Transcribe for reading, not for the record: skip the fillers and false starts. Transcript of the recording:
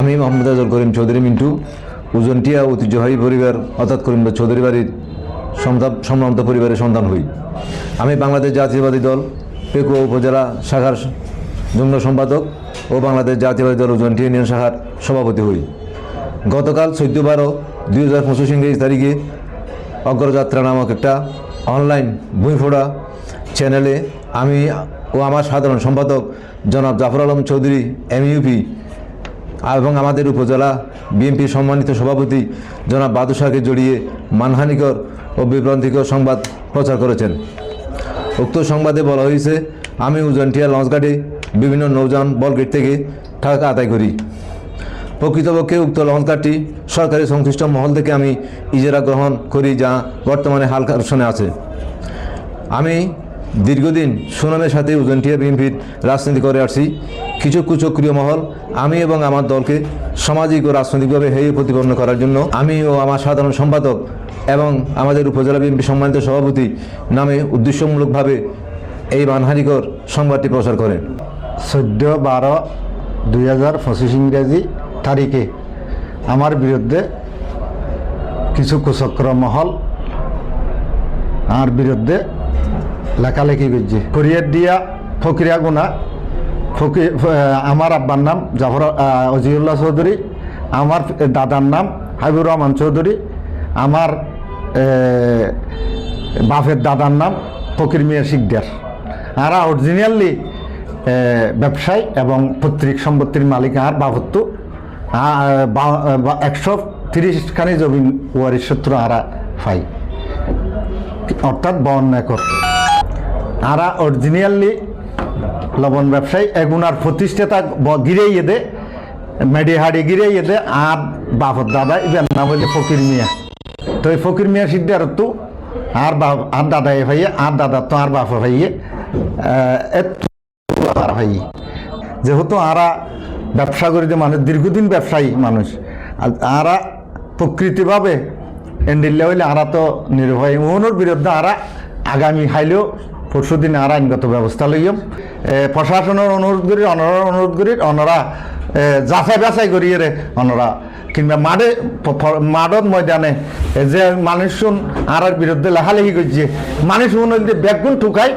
আমি মোহাম্মদ আজল করিম চৌধুরী মিন্টু উজনটিয়া ঐতিহ্যবাহী পরিবার অর্থাৎ করিম চৌধুরী বাড়ির সম্ভ্রান্ত পরিবারের সন্তান হই। আমি বাংলাদেশ জাতীয়বাদী দল পেকুয়া উপজেলা শাখার যুগ্ম সম্পাদক ও বাংলাদেশ জাতীয়বাদী দল উজনটিয়া ইউনিয়ন শাখার সভাপতি হই। গতকাল 14/12/2025 ইংরেজি তারিখে অগ্রযাত্রা নামক একটা অনলাইন বইফোড়া চ্যানেলে আমি ও আমার সাধারণ সম্পাদক জনাব জাফর আলম চৌধুরী MUP এবং আমাদের উপজেলা বিএনপির সম্মানিত সভাপতি জনাব বাদু শাহকে জড়িয়ে মানহানিকর ও বিভ্রান্তিকর সংবাদ প্রচার করেছেন। উক্ত সংবাদে বলা হয়েছে আমি উজনটিয়া লঞ্চঘাটে বিভিন্ন নৌযান বলগেট থেকে টাকা আদায় করি। প্রকৃতপক্ষে উক্ত লঞ্চঘাটটি সরকারি সংশ্লিষ্ট মহল থেকে আমি ইজারা গ্রহণ করি, যা বর্তমানে হাল কারশনে আছে। আমি দীর্ঘদিন সুনামের সাথে উজনটিয়া বিএনপির রাজনীতি করে আসছি। কিছু কুচক্রীয় মহল আমি এবং আমার দলকে সামাজিক ও রাজনৈতিকভাবে হেয় প্রতিপন্ন করার জন্য আমি ও আমার সাধারণ সম্পাদক এবং আমাদের উপজেলা বিএনপি সম্মানিত সভাপতি নামে উদ্দেশ্যমূলকভাবে এই মানহানিকর সংবাদটি প্রচার করেন। 14/12/2025 ইংরেজি তারিখে আমার বিরুদ্ধে কিছু কুচক্র মহল আমার বিরুদ্ধে লেখালেখি করছে। কোরিয়ার দিয়া ফকিরা গুনা আমার আব্বার নাম জাফর অজিউল্লাহ চৌধুরী, আমার দাদার নাম হাবিবুর রহমান চৌধুরী, আমার বাপের দাদার নাম ফকির মিয়া শিকদার। আর অরিজিনালি ব্যবসায়ী এবং পৈতৃক সম্পত্তির মালিক আর বাপত্য 130খানি জমিন ওয়ারিশ সূত্র আরা পাই, অর্থাৎ 52 একর। আরা অরিজিনালি লবণ ব্যবসায়ী এগুনার প্রতিষ্ঠাতা গিরেইয়ে দে মেডিহাড়ি গিরেইয়ে দে আর বাপর দাদা এবার নাম হইলে ফকির মিয়া। তো এই ফকির মিয়া সিদ্ধার তো আর আর দাদা ভাইয়ে আর দাদা তো আর বাপ ভাইয়ে আর ভাই, যেহেতু আরা ব্যবসা করিতে মানুষ দীর্ঘদিন ব্যবসায়ী মানুষ, আরা প্রকৃতিভাবে এন্ডিল্লে হইলে আরা তো নির্ভয় ওনার বিরুদ্ধে আরা আগামী হাইলেও পরশুদিন আর আইনগত ব্যবস্থা লইম। প্রশাসনের অনুরোধ করি অনরা যাচাই বাছাই করিয়ে রে অনরা কিংবা মাঠত ময়দানে যে মানুষ আর বিরুদ্ধে লেখালেখি করছে মানুষ ব্যাগুন ঠুকাই